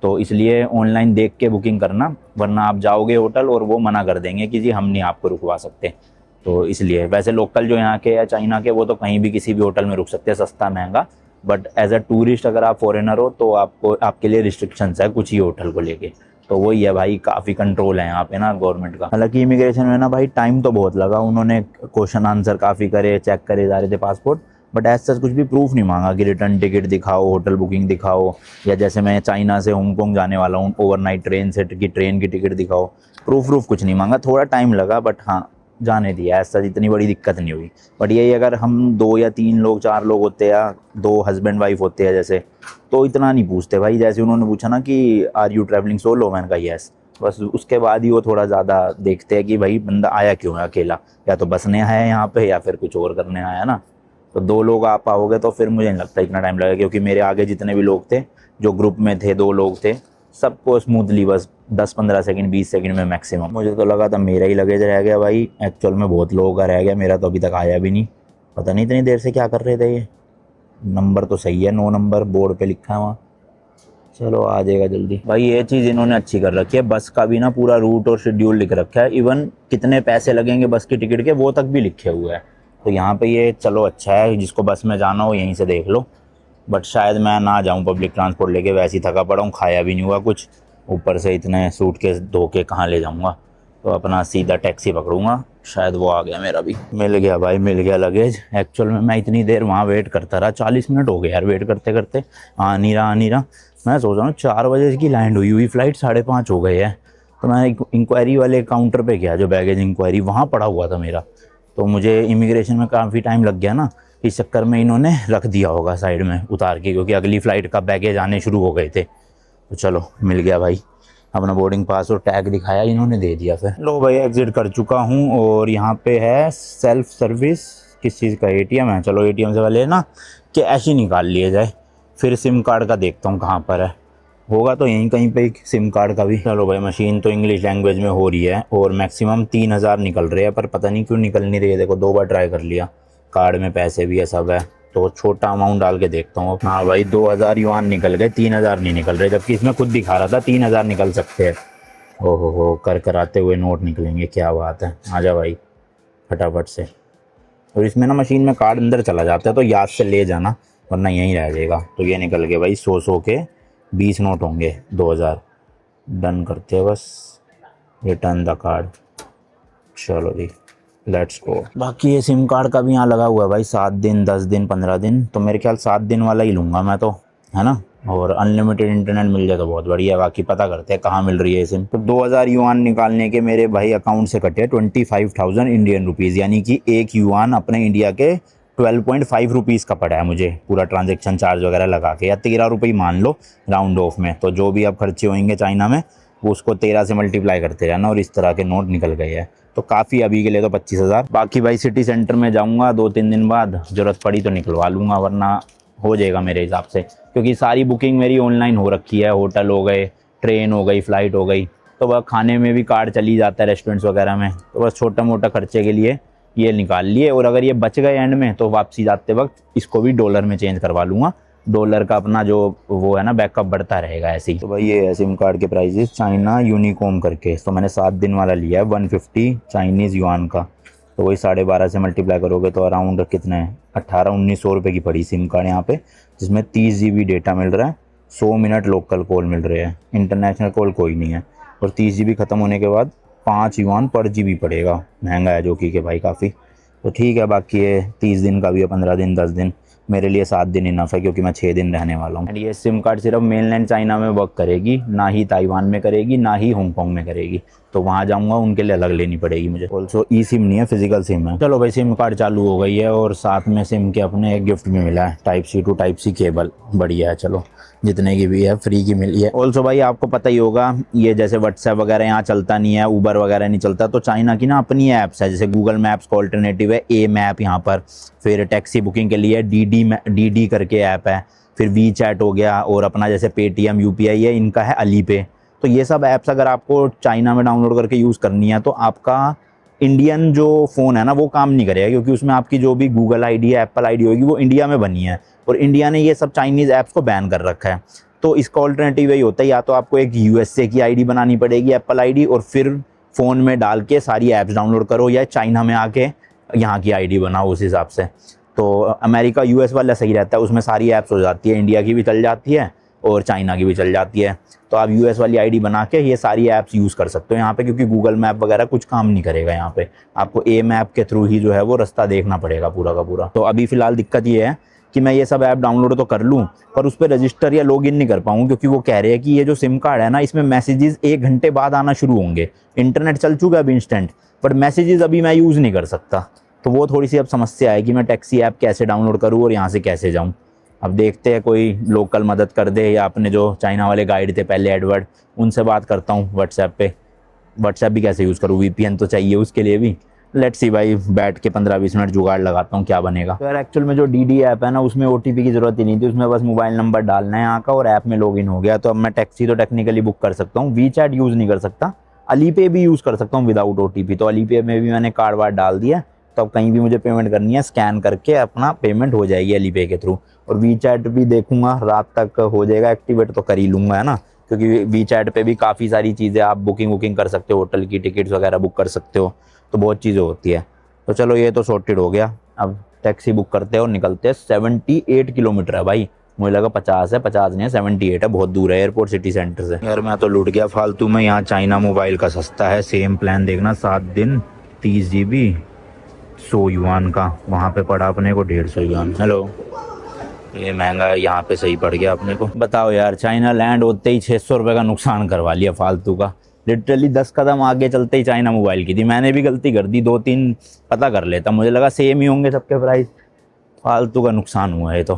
S1: तो इसलिए ऑनलाइन देख के बुकिंग करना, वरना आप जाओगे होटल और वो मना कर देंगे कि जी हम नहीं आपको रुकवा सकते। तो इसलिए वैसे लोकल जो यहाँ के या चाइना के, वो तो कहीं भी किसी भी होटल में रुक सकते हैं, सस्ता महंगा। बट एज अ टूरिस्ट अगर आप फॉरेनर हो तो आपको, आपके लिए रिस्ट्रिक्शंस है कुछ ही होटल को लेके। तो वही है भाई, काफ़ी कंट्रोल है यहाँ पे ना गवर्नमेंट का। हालांकि इमिग्रेशन में ना भाई टाइम तो बहुत लगा, उन्होंने क्वेश्चन आंसर काफ़ी करे, चेक करे जा रहे थे पासपोर्ट, बट ऐसा कुछ भी प्रूफ नहीं मांगा कि रिटर्न टिकट दिखाओ, होटल बुकिंग दिखाओ, या जैसे मैं चाइना से हांगकांग जाने वाला हूँ ओवरनाइट ट्रेन से, ट्रेन की टिकट दिखाओ। प्रूफ कुछ नहीं मांगा, थोड़ा टाइम लगा, बट हाँ जाने दिया, ऐसा इतनी बड़ी दिक्कत नहीं हुई। बट यही अगर हम 2 या 3 लोग, 4 लोग होते या 2 हस्बैंड वाइफ होते हैं जैसे, तो इतना नहीं पूछते भाई। जैसे उन्होंने पूछा ना कि आर यू ट्रैवलिंग सोलो, मैंने कहा यस, बस उसके बाद ही वो थोड़ा ज़्यादा देखते हैं कि भाई बंदा आया क्यों है अकेला, या तो बसने आया है यहाँ पे या फिर कुछ और करने आया ना। तो 2 लोग आप पाओगे तो फिर मुझे नहीं लगता इतना टाइम लगेगा, क्योंकि मेरे आगे जितने भी लोग थे जो ग्रुप में थे, 2 लोग थे, सबको स्मूथली बस 10-15 सेकंड 20 सेकंड में मैक्सिमम। मुझे तो लगा था मेरा ही लगेज रह गया भाई, एक्चुअल में बहुत लोगों का रह गया, मेरा तो अभी तक आया भी नहीं। पता नहीं इतनी देर से क्या कर रहे थे ये। नंबर तो सही है, 9 नंबर बोर्ड पे लिखा है वहाँ, चलो आ जाएगा जल्दी। भाई ये चीज़ इन्होंने अच्छी कर रखी है, बस का भी ना पूरा रूट और शेड्यूल लिख रखा है, इवन कितने पैसे लगेंगे बस की टिकट के वो तक भी लिखे हुए हैं। तो यहाँ पे ये चलो अच्छा है, जिसको बस में जाना हो यहीं से देख लो। बट शायद मैं ना जाऊँ पब्लिक ट्रांसपोर्ट लेके, वैसे ही थका पड़ा हूँ, खाया भी नहीं हुआ कुछ, ऊपर से इतने सूटकेस धो के कहाँ ले जाऊँगा। तो अपना सीधा टैक्सी पकड़ूंगा, शायद वो आ गया, मेरा भी मिल गया भाई, मिल गया लगेज। एक्चुअल में मैं इतनी देर वहाँ वेट करता रहा, 40 मिनट हो गए यार वेट करते करते, आ नहीं रहा। मैं सोच रहा हूँ 4 बजे की लैंड हुई फ़्लाइट, 5:30 हो गए हैं। तो मैं इंक्वायरी वाले काउंटर पे गया, जो बैगेज इंक्वायरी, वहाँ पड़ा हुआ था मेरा। तो मुझे इमिग्रेशन में काफ़ी टाइम लग गया ना, इस चक्कर में इन्होंने रख दिया होगा साइड में उतार के, क्योंकि अगली फ़्लाइट का बैगेज आने शुरू हो गए थे। तो चलो मिल गया भाई, अपना बोर्डिंग पास और टैग दिखाया, इन्होंने दे दिया। फिर लो भाई एग्जिट कर चुका हूँ और यहाँ पे है सेल्फ सर्विस, किस चीज़ का, एटीएम है। चलो एटीएम से पहले ना कैश ही निकाल लिया जाए। फिर सिम कार्ड का देखता हूँ कहाँ पर है, होगा तो यहीं कहीं पे सिम कार्ड का भी। चलो भाई मशीन तो इंग्लिश लैंग्वेज में हो रही है और मैक्सिमम 3000 निकल रहे हैं, पर पता नहीं क्यों निकल नहीं रही है। देखो 2 बार ट्राई कर लिया, कार्ड में पैसे भी है, सब है। तो छोटा अमाउंट डाल के देखता हूँ। हाँ भाई 2000 युआन निकल गए, 3000 नहीं निकल रहे, जबकि इसमें खुद दिखा रहा था 3000 निकल सकते हैं। ओहो हो, कर कराते हुए नोट निकलेंगे, क्या बात है। आजा भाई फटाफट से। और इसमें ना मशीन में कार्ड अंदर चला जाता है, तो याद से ले जाना वरना यहीं रह जाएगा। तो ये निकल गए भाई 100 के 20 नोट होंगे 2000। डन करते हैं बस, रिटर्न द कार्ड। चलो जी लेट्स गो। बाकी ये सिम कार्ड का भी यहाँ लगा हुआ है भाई, 7 दिन 10 दिन 15 दिन, तो मेरे ख्याल 7 दिन वाला ही लूँगा मैं तो, है ना। और अनलिमिटेड इंटरनेट मिल जाए तो बहुत बढ़िया है। बाकी पता करते हैं कहाँ मिल रही है सिम। तो 2000 युआन निकालने के मेरे भाई अकाउंट से कटे 25,000 इंडियन रुपीज़, यानी कि 1 युआन अपने इंडिया के 12.5 रुपीज़ का पड़ा है मुझे, पूरा ट्रांजेक्शन चार्ज वगैरह लगा के, या 13 रुपये मान लो राउंड ऑफ में। तो जो भी अब खर्चे होंगे चाइना में वो उसको 13 से मल्टीप्लाई करते रहना, और इस तरह के नोट निकल गए हैं। तो काफ़ी, अभी के लिए तो 25,000। बाकी भाई सिटी सेंटर में जाऊँगा 2-3 दिन बाद, ज़रूरत पड़ी तो निकलवा लूँगा, वरना हो जाएगा मेरे हिसाब से, क्योंकि सारी बुकिंग मेरी ऑनलाइन हो रखी है। होटल हो गए, ट्रेन हो गई, फ़्लाइट हो गई, तो वह खाने में भी कार्ड चली जाता है रेस्टोरेंट्स वगैरह में। तो बस छोटा मोटा खर्चे के लिए ये निकाल लिए, और अगर ये बच गए एंड में तो वापसी जाते वक्त इसको भी डॉलर में चेंज करवा लूँगा। डॉलर का अपना जो वो है ना बैकअप बढ़ता रहेगा ऐसे ही। तो भाई ये है सिम कार्ड के प्राइजेस, चाइना यूनिकॉम करके। तो मैंने 7 दिन वाला लिया है, 150 चाइनीज़ युआन का। तो वही 12.5 से मल्टीप्लाई करोगे तो अराउंड कितने, 1800-1900 रुपये की पड़ी सिम कार्ड यहाँ पे, जिसमें 30 GB डेटा मिल रहा है, 100 मिनट लोकल कॉल मिल रहे हैं, इंटरनेशनल कॉल कोई नहीं है। और 30 GB ख़त्म होने के बाद 5 युआन पर GB पड़ेगा, महंगा है जो कि भाई काफ़ी। तो ठीक है, बाकी ये 30 दिन का भी है, 15 दिन 10 दिन, मेरे लिए 7 दिन इनफ है, क्योंकि मैं 6 दिन रहने वाला हूँ। एंड ये सिम कार्ड सिर्फ मेनलैंड चाइना में वर्क करेगी, ना ही ताइवान में करेगी, ना ही हांगकॉन्ग में करेगी। तो वहाँ जाऊँगा उनके लिए अलग लेनी पड़ेगी मुझे। ऑल्सो ई सिम नहीं है, फिजिकल सिम है। चलो भाई सिम कार्ड चालू हो गई है, और साथ में सिम के अपने एक गिफ्ट भी मिला है, type C to type C cable. बढ़िया है, चलो जितने की भी है फ्री की मिली है। ऑल्सो भाई आपको पता ही होगा, ये जैसे व्हाट्सएप वगैरह यहाँ चलता नहीं है, ऊबर वगैरह नहीं चलता, तो चाइना की ना अपनी ऐप्स है, जैसे गूगल मैप्स का ऑल्टरनेटिव है ए मैप यहाँ पर। फिर टैक्सी बुकिंग के लिए डी करके ऐप है। फिर वी चैट हो गया, और अपना जैसे पेटीएम UPI है, इनका है अली पे। तो ये सब ऐप्स अगर आपको चाइना में डाउनलोड करके यूज़ करनी है, तो आपका इंडियन जो फ़ोन है ना वो काम नहीं करेगा, क्योंकि उसमें आपकी जो भी गूगल ID है, एप्पल ID होगी, वो इंडिया में बनी है, और इंडिया ने ये सब चाइनीज़ ऐप्स को बैन कर रखा है। तो इसका ऑल्टरनेटिव यही होता है, या तो आपको एक USA की ID बनानी पड़ेगी, एप्पल ID, और फिर फ़ोन में डाल के सारी ऐप्स डाउनलोड करो, या चाइना में आके यहाँ की ID बनाओ उस हिसाब से। तो अमेरिका US वाला सही रहता है, उसमें सारी ऐप्स हो जाती है, इंडिया की भी चल जाती है और चाइना की भी चल जाती है। तो आप US वाली ID बना के ये सारी ऐप्स यूज़ कर सकते हो यहाँ पे, क्योंकि गूगल मैप वगैरह कुछ काम नहीं करेगा यहाँ पे। आपको ए मैप के थ्रू ही जो है वो रास्ता देखना पड़ेगा पूरा का पूरा। तो अभी फ़िलहाल दिक्कत ये है कि मैं ये सब ऐप डाउनलोड तो कर लूँ, पर उस पर रजिस्टर या लॉगिन नहीं कर पाऊँ, क्योंकि वो कह रहे हैं कि ये जो सिम कार्ड है ना, इसमें मैसेजेस 1 घंटे बाद आना शुरू होंगे। इंटरनेट चल चुका है अभी इंस्टेंट, बट मैसेजेस अभी मैं यूज़ नहीं कर सकता। तो वो थोड़ी सी अब समस्या है कि मैं टैक्सी ऐप कैसे डाउनलोड करूँ और यहाँ से कैसे जाऊँ। अब देखते हैं कोई लोकल मदद कर दे, या अपने जो चाइना वाले गाइड थे पहले एडवर्ड, उनसे बात करता हूँ व्हाट्सएप पे। व्हाट्सएप भी कैसे यूज़ करूँ, VPN तो चाहिए उसके लिए भी। लेट्स सी भाई, बैठ के 15-20 मिनट जुगाड़ लगाता हूँ, क्या बनेगा। तो यार एक्चुअल में जो DD ऐप है ना, उसमें OTP की ज़रूरत ही नहीं थी, उसमें बस मोबाइल नंबर डालना है यहाँ का और ऐप में लॉगिन हो गया। तो अब मैं टैक्सी तो टेक्निकली बुक कर सकता हूँ, वी चैट यूज़ नहीं कर सकता, अली पे भी यूज़ कर सकता हूँ विदाउट OTP। तो अली पे में भी मैंने कार्ड वार्ड डाल दिया, तो अब कहीं भी मुझे पेमेंट करनी है, स्कैन करके अपना पेमेंट हो जाएगी अली पे के थ्रू। और वी चैट भी देखूंगा रात तक हो जाएगा एक्टिवेट, तो कर ही लूँगा, है ना, क्योंकि वी चैट पे भी काफ़ी सारी चीज़ें आप बुकिंग कर सकते हो, होटल की टिकट्स वगैरह बुक कर सकते हो, तो बहुत चीज़ें होती है। तो चलो ये तो सॉर्टेड हो गया। अब टैक्सी बुक करते हैं और निकलते हैं। 78 किलोमीटर है भाई, मुझे लगा 50 है, 50 नहीं है, 78 है, बहुत दूर है एयरपोर्ट सिटी सेंटर से। यार मैं तो लूट गया फालतू में। यहाँ चाइना मोबाइल का सस्ता है, सेम प्लान देखना, 7 दिन 30 GB 100 युआन का, वहाँ पे पड़ा अपने को 150 युआन। हेलो, ये महंगा है, यहाँ पे सही पड़ गया अपने को। बताओ यार, चाइना लैंड होते ही 600 रुपये का नुकसान करवा लिया फालतू का। लिटरली 10 कदम आगे चलते ही चाइना मोबाइल की थी। मैंने भी गलती कर दी, 2-3 पता कर लेता, मुझे लगा सेम ही होंगे सबके प्राइस, फालतू का नुकसान हुआ है तो।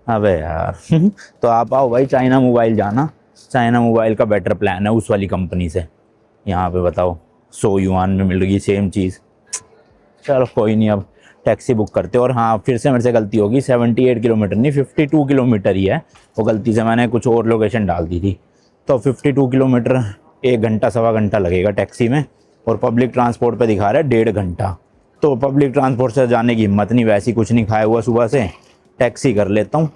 S1: अबे यार तो आप आओ भाई, चाइना मोबाइल जाना, चाइना मोबाइल का बेटर प्लान है उस वाली कंपनी से। यहाँ पे बताओ 100 युआन में मिल रही सेम चीज़। चलो कोई नहीं, अब टैक्सी बुक करते। और हाँ, फिर से मेरे से गलती होगी, 78 किलोमीटर नहीं 52 किलोमीटर ही है। वो गलती से मैंने कुछ और लोकेशन डाल दी थी। तो 52 किलोमीटर 1 घंटा सवा घंटा लगेगा टैक्सी में, और पब्लिक ट्रांसपोर्ट पे दिखा रहा है 1.5 घंटा। तो पब्लिक ट्रांसपोर्ट से जाने की हिम्मत नहीं, वैसे ही कुछ नहीं खाया हुआ सुबह से, टैक्सी कर लेता हूँ।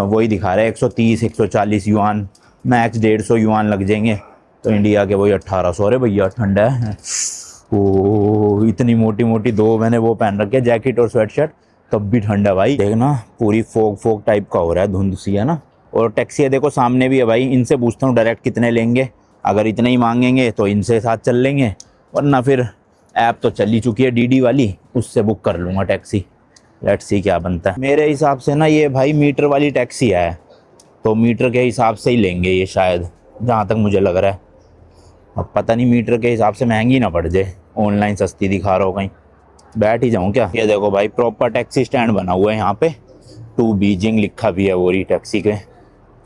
S1: वही दिखा रहा है 130 140 युआन, मैक्स 150 युआन लग जाएंगे। तो इंडिया के वही 1800। अरे भैया ठंडा है, ओ इतनी मोटी मोटी दो मैंने वो पहन रखे, जैकेट और स्वेट शर्ट, तब भी ठंडा भाई। देखना पूरी फोग फोग टाइप का हो रहा है, धुंध सी है ना। और टैक्सी है देखो सामने भी है भाई, इनसे पूछता हूँ डायरेक्ट कितने लेंगे। अगर इतने ही मांगेंगे तो इनसे साथ चल लेंगे, वरना फिर ऐप तो चली चुकी है डीडी वाली, उससे बुक कर लूँगा टैक्सी। लेट्स सी क्या बनता है। मेरे हिसाब से ना ये भाई मीटर वाली टैक्सी है, तो मीटर के हिसाब से ही लेंगे ये शायद, जहाँ तक मुझे लग रहा है। अब पता नहीं मीटर के हिसाब से महंगी ना पड़ जाए, ऑनलाइन सस्ती दिखा रहा हो कहीं, बैठ ही जाऊँ क्या। ये देखो भाई प्रॉपर टैक्सी स्टैंड बना हुआ है यहाँ पे, टू बीजिंग लिखा भी है वो रही टैक्सी के।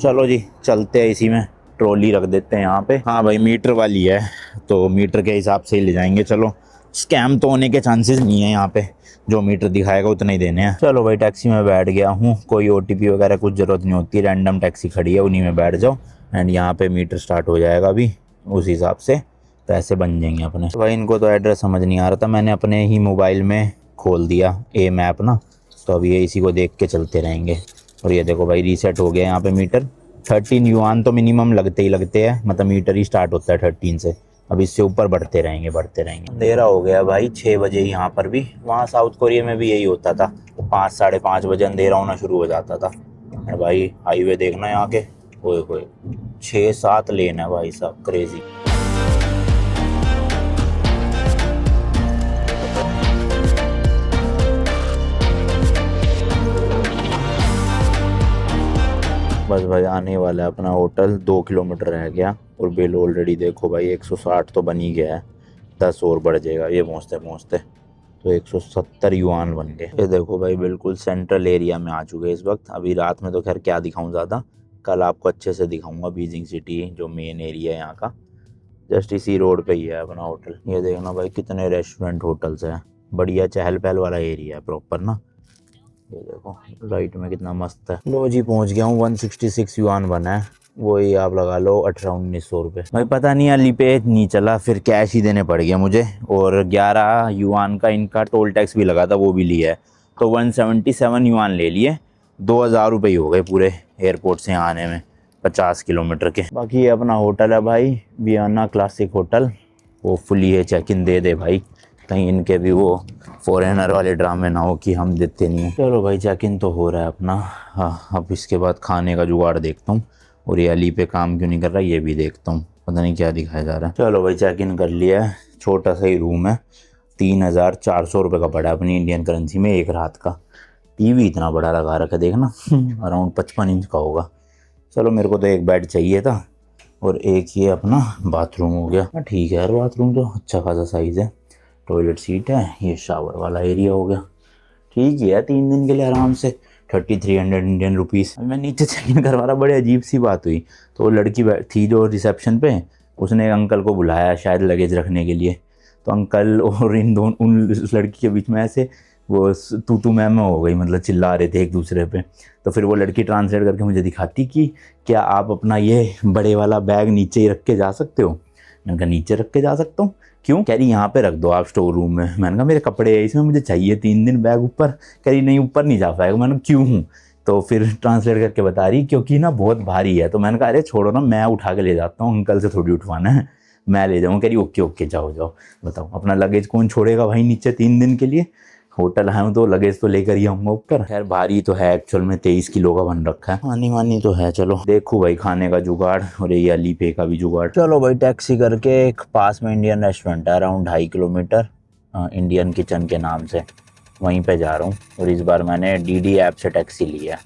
S1: चलो जी चलते हैं, इसी में ट्रॉली रख देते हैं यहाँ पे। हाँ भाई मीटर वाली है, तो मीटर के हिसाब से ही ले जाएंगे। चलो स्कैम तो होने के चांसेस नहीं है यहाँ पे, जो मीटर दिखाएगा उतना ही देने हैं। चलो भाई टैक्सी में बैठ गया हूँ, कोई OTP वगैरह कुछ ज़रूरत नहीं होती, रैंडम टैक्सी खड़ी है उन्हीं में बैठ जाओ, एंड यहाँ पे मीटर स्टार्ट हो जाएगा अभी, उस हिसाब से पैसे बन जाएंगे अपने। तो भाई इनको तो एड्रेस समझ नहीं आ रहा था, मैंने अपने ही मोबाइल में खोल दिया ए मैप ना, तो अब ये इसी को देख के चलते रहेंगे। और ये देखो भाई रीसेट हो गया यहाँ पे मीटर। 13 युआन तो मिनिमम लगते ही लगते हैं, मतलब मीटर ही स्टार्ट होता है 13 से। अब इससे ऊपर बढ़ते रहेंगे। अंधेरा हो गया भाई 6 बजे यहाँ पर भी, वहाँ साउथ कोरिया में भी यही होता था, 5 साढ़े 5 बजे अंधेरा होना शुरू हो जाता था। और भाई हाईवे देखना यहाँ के, ओए 6-7 लेन है भाई साहब, क्रेजी। बस भाई आने वाला है अपना होटल, 2 किलोमीटर रह गया, और बिल ऑलरेडी देखो भाई 160 तो बन ही गया है, 10 और बढ़ जाएगा ये पहुँचते तो 170 युआन बन गए। ये देखो भाई बिल्कुल सेंट्रल एरिया में आ चुके हैं इस वक्त। अभी रात में तो खैर क्या दिखाऊं ज़्यादा, कल आपको अच्छे से दिखाऊंगा बीजिंग सिटी जो मेन एरिया है यहाँ का। जस्ट इसी रोड पे ही है अपना होटल। ये देखना भाई कितने रेस्टोरेंट होटल्स हैं, बढ़िया चहल पहल वाला एरिया है प्रॉपर ना। ये देखो लाइट में कितना मस्त है। लो जी पहुंच गया हूँ, 166 युआन बना है, वही आप लगा लो 1800-1900 रुपये। भाई पता नहीं अली पे नहीं चला, फिर कैश ही देने पड़ गया मुझे, और 11 युआन का इनका टोल टैक्स भी लगा था, वो भी लिया है, तो 177 युआन ले लिए। 2000 रुपये ही हो गए पूरे एयरपोर्ट से आने में, 50 किलोमीटर के। बाकी ये अपना होटल है भाई, वियना क्लासिक होटल, वो फुली है, चेक इन दे दे भाई, कहीं इनके भी वो फॉरेनर वाले ड्रामे ना हो कि हम देते नहीं हैं। चलो भाई चेक इन तो हो रहा है अपना। हाँ अब इसके बाद खाने का जुगाड़ देखता हूँ, और ये अली पे काम क्यों नहीं कर रहा ये भी देखता हूँ, पता नहीं क्या दिखाया जा रहा है। चलो भाई चेक इन कर लिया है, छोटा सा ही रूम है, 3400 रुपये का पड़ा अपनी इंडियन करेंसी में एक रात का। टीवी इतना बड़ा लगा रखा है देखना, अराउंड 55 इंच का होगा। चलो मेरे को तो एक बेड चाहिए था, और एक ये अपना बाथरूम हो गया। ठीक है यार, बाथरूम तो अच्छा खासा साइज़ है, टॉयलेट सीट है, ये शावर वाला एरिया हो गया। ठीक है 3 दिन के लिए आराम से 3300 इंडियन रुपीज़। मैं नीचे चेक इन करवा रहा, बड़ी अजीब सी बात हुई। तो वो लड़की थी जो रिसेप्शन पे, उसने एक अंकल को बुलाया शायद लगेज रखने के लिए, तो अंकल और उन लड़की के बीच में ऐसे वो तू मैं हो गई, मतलब चिल्ला रहे थे एक दूसरे पे। तो फिर वो लड़की ट्रांसलेट करके मुझे दिखाती कि क्या आप अपना ये बड़े वाला बैग नीचे ही रख के जा सकते हो। मैंने कहा नीचे रख के जा सकता हूँ, क्यों? कह रही यहाँ पे रख दो आप स्टोर रूम में। मैंने कहा मेरे कपड़े है इसमें, मुझे चाहिए 3 दिन बैग ऊपर। कह रही नहीं ऊपर नहीं जा पाएगा। मैंने क्यों हूँ? तो फिर ट्रांसलेट करके बता रही क्योंकि ना बहुत भारी है। तो मैंने कहा अरे छोड़ो ना, मैं उठा के ले जाता हूँ, अंकल से थोड़ी उठवाना है, मैं ले जाऊँ। कह रही ओके जाओ। बताओ अपना लगेज कौन छोड़ेगा भाई नीचे 3 दिन के लिए। होटल आऊँ तो लगेज तो लेकर ही आऊँगा ऊपर। खैर भारी तो है, एक्चुअल में 23 किलो का बन रखा है, मानी तो है। चलो देखो भाई खाने का जुगाड़, और ये अली पे का भी जुगाड़। चलो भाई टैक्सी करके एक पास में इंडियन रेस्टोरेंट है, अराउंड 2.5 किलोमीटर, इंडियन किचन के नाम से, वहीं पे जा रहा हूँ। और इस बार मैंने डीडी ऐप से टैक्सी ली है।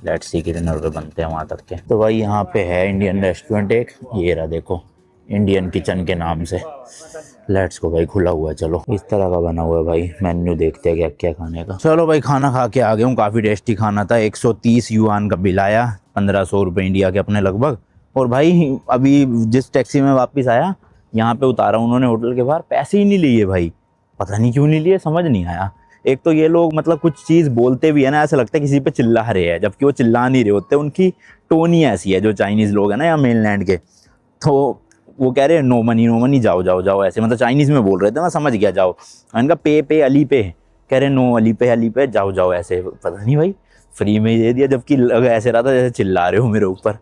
S1: लेट्स सी कितने रुपये बनते हैं वहाँ तक के। तो भाई यहाँ पे है इंडियन रेस्टोरेंट एक, ये रहा देखो, इंडियन किचन के नाम से। लेट्स को भाई खुला हुआ है। चलो इस तरह का बना हुआ है भाई, मेन्यू देखते हैं क्या क्या खाने का। चलो भाई खाना खा के आ गया हूँ, काफ़ी टेस्टी खाना था। 130 युआन का बिल आया, 1500 रुपये इंडिया के अपने लगभग। और भाई अभी जिस टैक्सी में वापस आया, यहाँ पे उतारा उन्होंने होटल के बाहर, पैसे ही नहीं लिए भाई, पता नहीं क्यों नहीं लिए, समझ नहीं आया। एक तो ये लोग मतलब कुछ चीज़ बोलते भी है ना, ऐसा लगता है किसी पे चिल्ला रहे हैं, जबकि वो चिल्ला नहीं रहे होते, उनकी टोन ही ऐसी है जो चाइनीज़ लोग हैं ना या मेनलैंड के। तो वो कह रहे हैं नो मनी, जाओ जाओ जाओ, ऐसे मतलब चाइनीज़ में बोल रहे थे, मैं समझ गया जाओ। मैंने कहा पे अली पे, कह रहे नो अली पे जाओ जाओ, ऐसे पता नहीं भाई फ्री में ही दे दिया, जबकि ऐसे रहा था जैसे चिल्ला रहे हो मेरे ऊपर।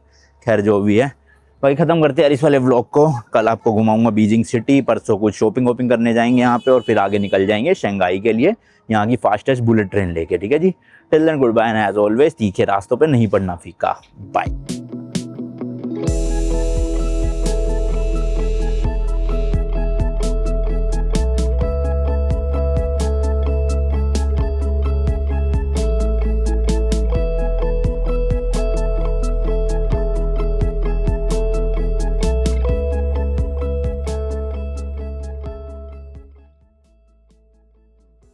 S1: खैर जो भी है भाई, ख़त्म करते हैं यार इस वाले व्लॉग को। कल आपको घुमाऊंगा बीजिंग सिटी, परसों कुछ शॉपिंग वॉपिंग करने जाएंगे यहाँ पे, और फिर आगे निकल जाएंगे शंघाई के लिए, यहाँ की फास्टेस्ट बुलेट ट्रेन लेके। ठीक है जी, till then good bye, and as always तीखे रास्तों पे नहीं पड़ना फीका। बाय।